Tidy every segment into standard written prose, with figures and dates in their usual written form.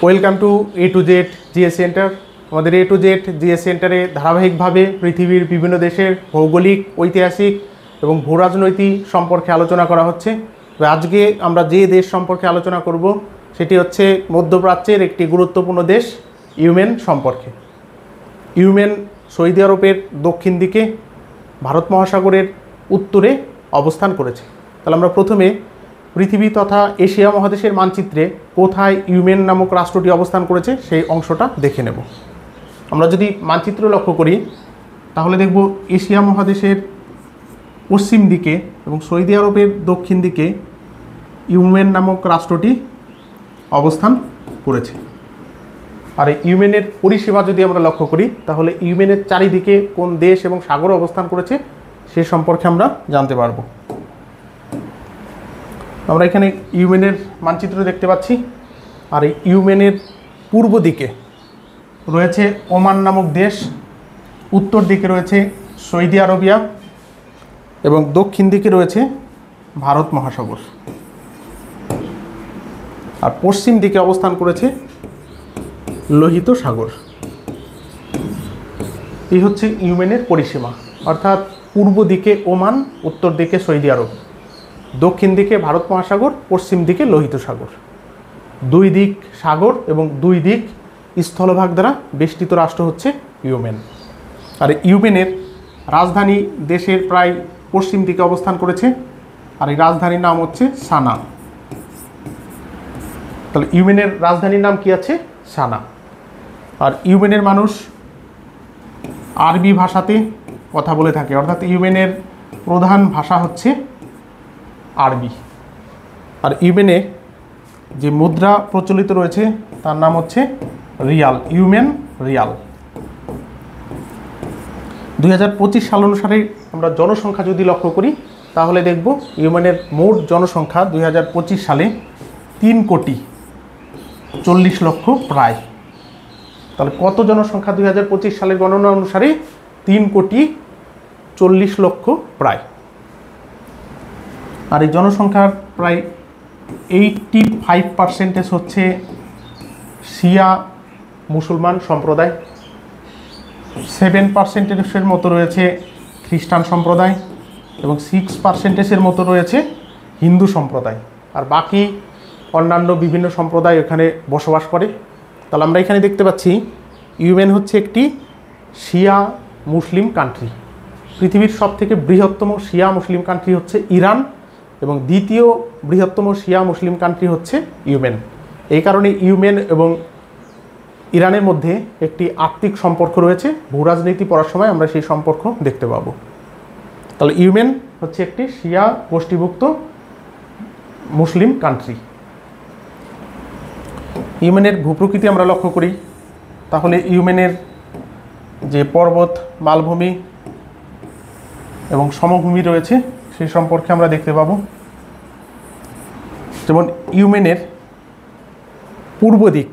Welcome to A to Z GS centre. আমাদের A to Z GS সেন্টারে ধারাবাহিকভাবে পৃথিবীর বিভিন্ন দেশের ভৌগোলিক, ঐতিহাসিক এবং ভূরাজনৈতিক সম্পর্কে আলোচনা করা হচ্ছে। তবে আজকে আমরা যে দেশ সম্পর্কে আলোচনা করব সেটি হচ্ছে মধ্যপ্রাচ্যের একটি গুরুত্বপূর্ণ দেশ ইয়েমেন সম্পর্কে। ইয়েমেন সৌদি আরবের দক্ষিণ দিকে ভারত মহাসাগরের উত্তরে অবস্থান করেছে। তাহলে আমরা প্রথমে পৃথিবী তথা এশিয়া মহাদেশের মানচিত্রে কোথায় ইয়েমেন নামক রাষ্ট্রটি অবস্থান করেছে সেই অংশটা দেখে নেব। আমরা যদি মানচিত্র লক্ষ্য করি তাহলে দেখব এশিয়া মহাদেশের পশ্চিম দিকে এবং সৌদি আরবের দক্ষিণ দিকে ইয়েমেন নামক রাষ্ট্রটি অবস্থান করেছে। আর ইয়েমেনের পরিসীমা যদি আমরা লক্ষ্য করি তাহলে ইয়েমেনের চারিদিকে কোন দেশ এবং সাগর অবস্থান করেছে সে সম্পর্কে আমরা জানতে পারব। আমরা এখানে ইয়েমেনের মানচিত্র দেখতে পাচ্ছি। আর এই ইয়েমেনের পূর্ব দিকে রয়েছে ওমান নামক দেশ, উত্তর দিকে রয়েছে সৌদি আরবিয়া এবং দক্ষিণ দিকে রয়েছে ভারত মহাসাগর। আর পশ্চিম দিকে অবস্থান করেছে লোহিত সাগর। এই হচ্ছে ইয়েমেনের পরিসীমা, অর্থাৎ পূর্ব দিকে ওমান, উত্তর দিকে সৌদি আরব, দক্ষিণ দিকে ভারত মহাসাগর, পশ্চিম দিকে লোহিত সাগর। দুই দিক সাগর এবং দুই দিক স্থলভাগ দ্বারা বেষ্টিত রাষ্ট্র হচ্ছে ইয়েমেন। আর ইয়েমেনের রাজধানী দেশের প্রায় পশ্চিম দিকে অবস্থান করেছে। আর এই রাজধানীর নাম হচ্ছে সানা। তাহলে ইয়েমেনের রাজধানীর নাম কি আছে? সানা। আর ইয়েমেনের মানুষ আরবি ভাষাতে কথা বলে থাকে, অর্থাৎ ইয়েমেনের প্রধান ভাষা হচ্ছে আরবি। আর ইয়েমেনে যে মুদ্রা প্রচলিত রয়েছে তার নাম হচ্ছে রিয়াল, ইয়েমেন রিয়াল। 2025 সাল অনুসারে আমরা জনসংখ্যা যদি লক্ষ্য করি তাহলে দেখব ইয়েমেনের মোট জনসংখ্যা 2025 সালে 3,40,00,000 প্রায়। তাহলে কত জনসংখ্যা 2025 সালের গণনা অনুসারে? 3,40,00,000 প্রায়। আর এই জনসংখ্যার প্রায় 85% হচ্ছে শিয়া মুসলমান সম্প্রদায়, 7% মতো রয়েছে খ্রিস্টান সম্প্রদায় এবং 6% মতো রয়েছে হিন্দু সম্প্রদায়। আর বাকি অন্যান্য বিভিন্ন সম্প্রদায় এখানে বসবাস করে। তাহলে আমরা এখানে দেখতে পাচ্ছি ইয়েমেন হচ্ছে একটি শিয়া মুসলিম কান্ট্রি। পৃথিবীর সবথেকে বৃহত্তম শিয়া মুসলিম কান্ট্রি হচ্ছে ইরান এবং দ্বিতীয় বৃহত্তম শিয়া মুসলিম কান্ট্রি হচ্ছে ইয়েমেন। এই কারণে ইয়েমেন এবং ইরানের মধ্যে একটি আত্মিক সম্পর্ক রয়েছে। ভূরাজনীতি পড়ার সময় আমরা সেই সম্পর্ক দেখতে পাবো। তাহলে ইয়েমেন হচ্ছে একটি শিয়া গোষ্ঠীভুক্ত মুসলিম কান্ট্রি। ইয়েমেনের ভূপ্রকৃতি আমরা লক্ষ্য করি তাহলে ইয়েমেনের যে পর্বত, মালভূমি এবং সমভূমি রয়েছে সেই সম্পর্কে আমরা দেখতে পাব। যেমন ইয়েমেনের পূর্ব দিক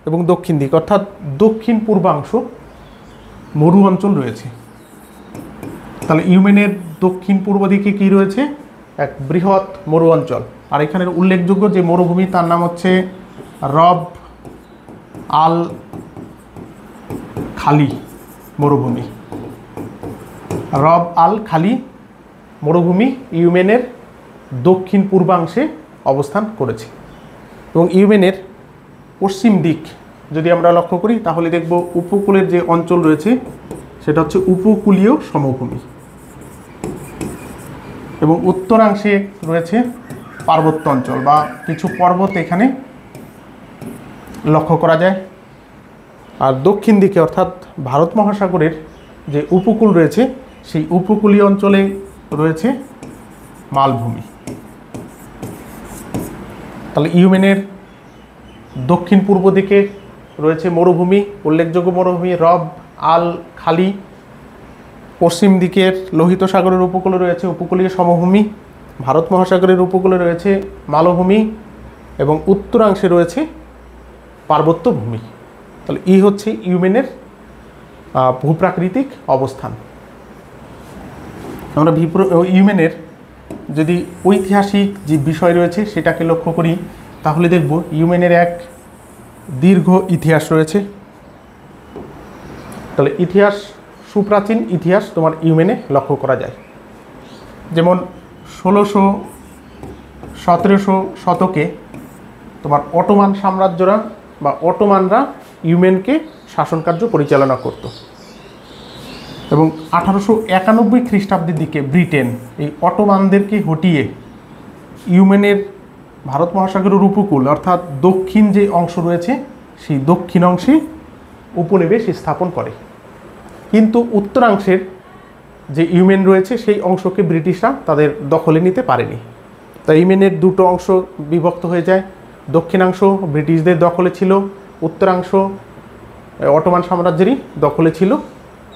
এবং দক্ষিণ দিক, অর্থাৎ দক্ষিণ পূর্বাংশ মরু অঞ্চল রয়েছে। তাহলে ইয়েমেনের দক্ষিণ পূর্ব দিকে কি রয়েছে? এক বৃহৎ মরু অঞ্চল। আর এখানের উল্লেখযোগ্য যে মরুভূমি তার নাম হচ্ছে রব আল খালি মরুভূমি। রব আল খালি মরুভূমি ইয়েমেনের দক্ষিণ পূর্বাংশে অবস্থান করেছে। এবং ইয়েমেনের পশ্চিম দিক যদি আমরা লক্ষ্য করি তাহলে দেখব উপকূলের যে অঞ্চল রয়েছে সেটা হচ্ছে উপকূলীয় সমভূমি এবং উত্তরাংশে রয়েছে পার্বত্য অঞ্চল বা কিছু পর্বত এখানে লক্ষ্য করা যায়। আর দক্ষিণ দিকে অর্থাৎ ভারত মহাসাগরের যে উপকূল রয়েছে সেই উপকূলীয় অঞ্চলে রয়েছে মালভূমি। তাহলে ইয়েমেনের দক্ষিণ পূর্ব দিকে রয়েছে মরুভূমি, উল্লেখযোগ্য মরুভূমি রব আল খালি। পশ্চিম দিকের লোহিত সাগরের উপকূলে রয়েছে উপকূলীয় সমভূমি, ভারত মহাসাগরের উপকূলে রয়েছে মালভূমি এবং উত্তরাংশে রয়েছে পার্বত্য ভূমি। তাহলে এই হচ্ছে ইয়েমেনের ভূপ্রাকৃতিক অবস্থান। আমরা ইয়েমেনের যদি ঐতিহাসিক যে বিষয় রয়েছে সেটাকে লক্ষ্য করি তাহলে দেখব ইয়েমেনের এক দীর্ঘ ইতিহাস রয়েছে। তাহলে ইতিহাস, সুপ্রাচীন ইতিহাস তোমার ইউমেনে লক্ষ্য করা যায়। যেমন 1600-1700 শতকে তোমার অটোমান সাম্রাজ্যরা বা অটোমানরা ইউমেনকে শাসনকার্য পরিচালনা করত এবং 1891 খ্রিস্টাব্দের দিকে ব্রিটেন এই অটোমানদেরকে হটিয়ে ইউমেনের ভারত মহাসাগরের উপকূল অর্থাৎ দক্ষিণ যে অংশ রয়েছে সেই দক্ষিণ অংশে উপনিবেশ স্থাপন করে। কিন্তু উত্তরাংশের যে ইউমেন রয়েছে সেই অংশকে ব্রিটিশরা তাদের দখলে নিতে পারেনি। তাই ইউমেনের দুটো অংশ বিভক্ত হয়ে যায়। দক্ষিণাংশ ব্রিটিশদের দখলে ছিল, উত্তরাংশ অটোমান সাম্রাজ্যেরই দখলে ছিল,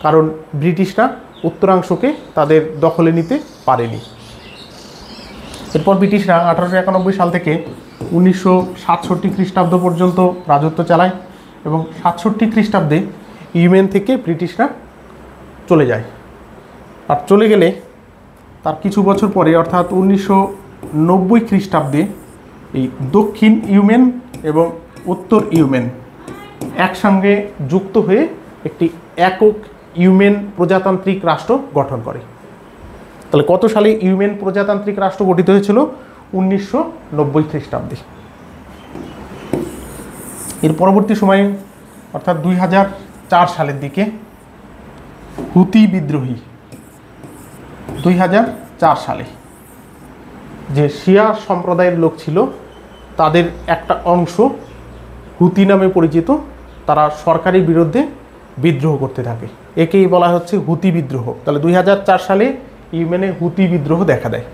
কারণ ব্রিটিশরা উত্তরাংশকে তাদের দখলে নিতে পারেনি। এরপর ব্রিটিশরা 1891 সাল থেকে 1967 খ্রিস্টাব্দ পর্যন্ত রাজত্ব চালায় এবং 67 খ্রিস্টাব্দে ইউমেন থেকে ব্রিটিশরা চলে যায়। আর চলে গেলে তার কিছু বছর পরে অর্থাৎ 1990 খ্রিস্টাব্দে এই দক্ষিণ ইউমেন এবং উত্তর ইউমেন একসঙ্গে যুক্ত হয়ে একটি একক ইউমেন প্রজাতান্ত্রিক রাষ্ট্র গঠন করে। তাহলে কত সালে ইউমেন প্রজাতান্ত্রিক রাষ্ট্র গঠিত হয়েছিল? 1990 খ্রিস্টাব্দে। এর পরবর্তী সময়ে অর্থাৎ 2004 সালের দিকে হুতি বিদ্রোহী 2004 সালে যে শিয়া সম্প্রদায়ের লোক ছিল তাদের একটা অংশ হুতি নামে পরিচিত, তারা সরকারের বিরুদ্ধে বিদ্রোহ করতে থাকে। একেই বলা হচ্ছে হুতি বিদ্রোহ। তাহলে 2004 সালে ইয়েমেনে হুতি বিদ্রোহ দেখা দেয়।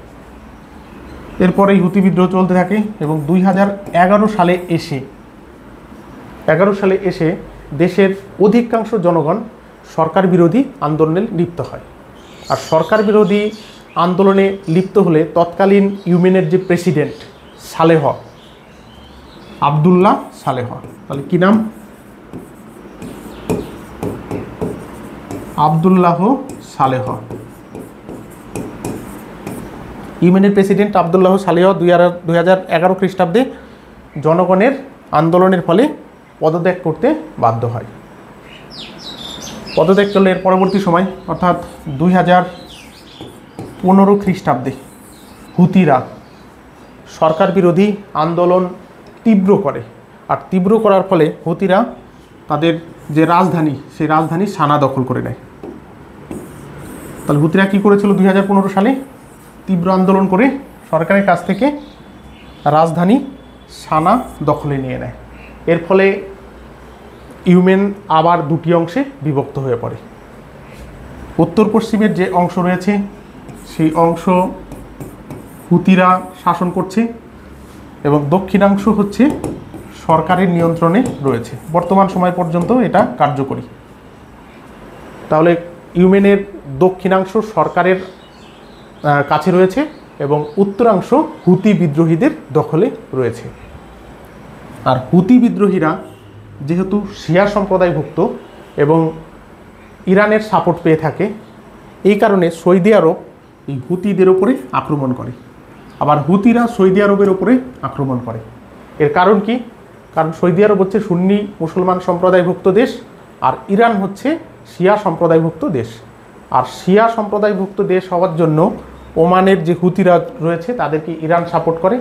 এরপরে এই হুতি বিদ্রোহ চলতে থাকে এবং 2011 সালে এসে দেশের অধিকাংশ জনগণ সরকার বিরোধী আন্দোলনে লিপ্ত হয়। আর সরকার বিরোধী আন্দোলনে লিপ্ত হলে তৎকালীন ইউমেনের যে প্রেসিডেন্ট সালেহ, আবদুল্লাহ সালেহ, তাহলে কি নাম? আবদুল্লাহ সালেহ। ইয়েমেনের প্রেসিডেন্ট আবদুল্লাহ সালেহ 2011 খ্রিস্টাব্দে জনগণের আন্দোলনের ফলে পদত্যাগ করতে বাধ্য হয়। পদত্যাগ করলে এর পরবর্তী সময় অর্থাৎ 2015 খ্রিস্টাব্দে হুতিরা সরকার বিরোধী আন্দোলন তীব্র করে। আর তীব্র করার ফলে হুতিরা তাদের যে রাজধানী সেই রাজধানী সানা দখল করে নেয়। তাহলে হুতিরা কী করেছিল? 2015 সালে তীব্র আন্দোলন করে সরকারের কাছ থেকে রাজধানী সানা দখলে নিয়ে নেয়। এর ফলে ইউমেন আবার দুটি অংশে বিভক্ত হয়ে পড়ে। উত্তর পশ্চিমের যে অংশ রয়েছে সেই অংশ হুতিরা শাসন করছে এবং দক্ষিণাংশ হচ্ছে সরকারের নিয়ন্ত্রণে রয়েছে। বর্তমান সময় পর্যন্ত এটা কার্যকরী। তাহলে ইউমেনের দক্ষিণাংশ সরকারের কাছে রয়েছে এবং উত্তরাংশ হুতি বিদ্রোহীদের দখলে রয়েছে। আর হুতি বিদ্রোহীরা যেহেতু শিয়া সম্প্রদায়ভুক্ত এবং ইরানের সাপোর্ট পেয়ে থাকে, এই কারণে সৌদি আরব এই হুতিদের ওপরে আক্রমণ করে, আবার হুতিরা সৌদি আরবের ওপরে আক্রমণ করে। এর কারণ কি? কারণ সৌদি আরব হচ্ছে সুন্নি মুসলমান সম্প্রদায়ভুক্ত দেশ আর ইরান হচ্ছে শিয়া সম্প্রদায়ভুক্ত দেশ। আর শিয়া সম্প্রদায়ভুক্ত দেশ হওয়ার জন্য ওমানের যে হুতিরা রয়েছে তাদেরকে ইরান সাপোর্ট করে।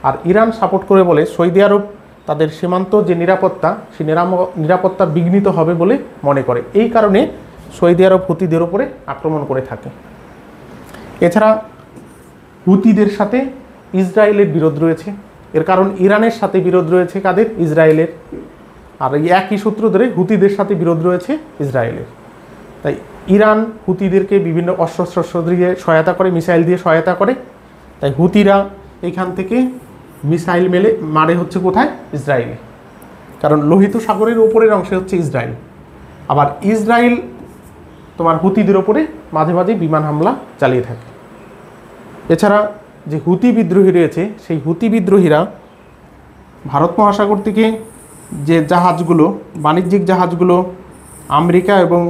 আর ইরান সাপোর্ট করে বলে সৌদি আরব তাদের সীমান্ত যে নিরাপত্তা সেই নিরাপত্তা বিঘ্নিত হবে বলে মনে করে। এই কারণে সৌদি আরব হুতিদের ওপরে আক্রমণ করে থাকে। এছাড়া হুতিদের সাথে ইসরায়েলের বিরোধ রয়েছে। এর কারণ ইরানের সাথে বিরোধ রয়েছে কাদের? ইসরায়েলের। আর এই একই সূত্র ধরে হুতিদের সাথে বিরোধ রয়েছে ইসরায়েলের। তাই ইরান হুতিদেরকে বিভিন্ন অস্ত্রশস্ত্র দিয়ে সহায়তা করে, মিসাইল দিয়ে সহায়তা করে। তাই হুতিরা এইখান থেকে মিসাইল মারে হচ্ছে কোথায়? ইসরায়েলে। কারণ লোহিত সাগরের ওপরের অংশে হচ্ছে ইসরায়েল। আবার ইসরায়েল তোমার হুতিদের ওপরে মাঝে মাঝে বিমান হামলা চালিয়ে থাকে। এছাড়া যে হুতি বিদ্রোহী রয়েছে সেই হুতি বিদ্রোহীরা ভারত মহাসাগর থেকে যে জাহাজগুলো, বাণিজ্যিক জাহাজগুলো আমেরিকা এবং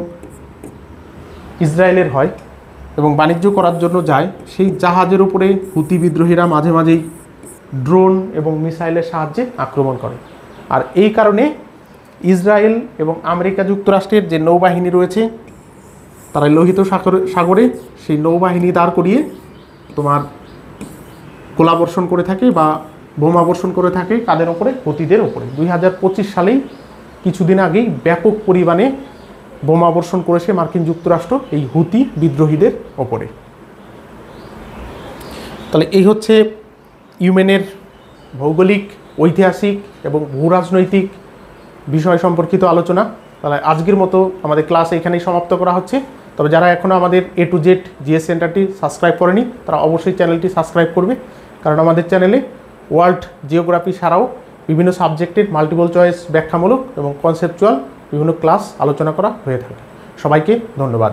ইসরায়েলের হয় এবং বাণিজ্য করার জন্য যায়, সেই জাহাজের উপরে হুতি বিদ্রোহীরা মাঝে মাঝেই ড্রোন এবং মিসাইলের সাহায্যে আক্রমণ করে। আর এই কারণে ইসরায়েল এবং আমেরিকা যুক্তরাষ্ট্রের যে নৌবাহিনী রয়েছে তারা লোহিত সাগরে সেই নৌবাহিনী দাঁড় করিয়ে তোমার গোলাবর্ষণ করে থাকে বা বোমা বর্ষণ করে থাকে কাদের ওপরে? হুতিদের ওপরে। 2025 সালেই কিছুদিন আগেই ব্যাপক পরিমাণে বোমা বর্ষণ করেছে মার্কিন যুক্তরাষ্ট্র এই হুতি বিদ্রোহীদের ওপরে। তাহলে এই হচ্ছে ইয়েমেনের ভৌগোলিক, ঐতিহাসিক এবং ভূরাজনৈতিক বিষয় সম্পর্কিত আলোচনা। তাহলে আজকের মতো আমাদের ক্লাস এখানেই সমাপ্ত করা হচ্ছে। তবে যারা এখনও আমাদের A to Z জিএস সেন্টারটি সাবস্ক্রাইব করেনি তারা অবশ্যই চ্যানেলটি সাবস্ক্রাইব করবে, কারণ আমাদের চ্যানেলে ওয়ার্ল্ড জিওগ্রাফি ছাড়াও বিভিন্ন সাবজেক্টের মাল্টিপল চয়েস, ব্যাখ্যামূলক এবং কনসেপচুয়াল বিভিন্ন ক্লাস আলোচনা করা হয়ে থাকে। সবাইকে ধন্যবাদ।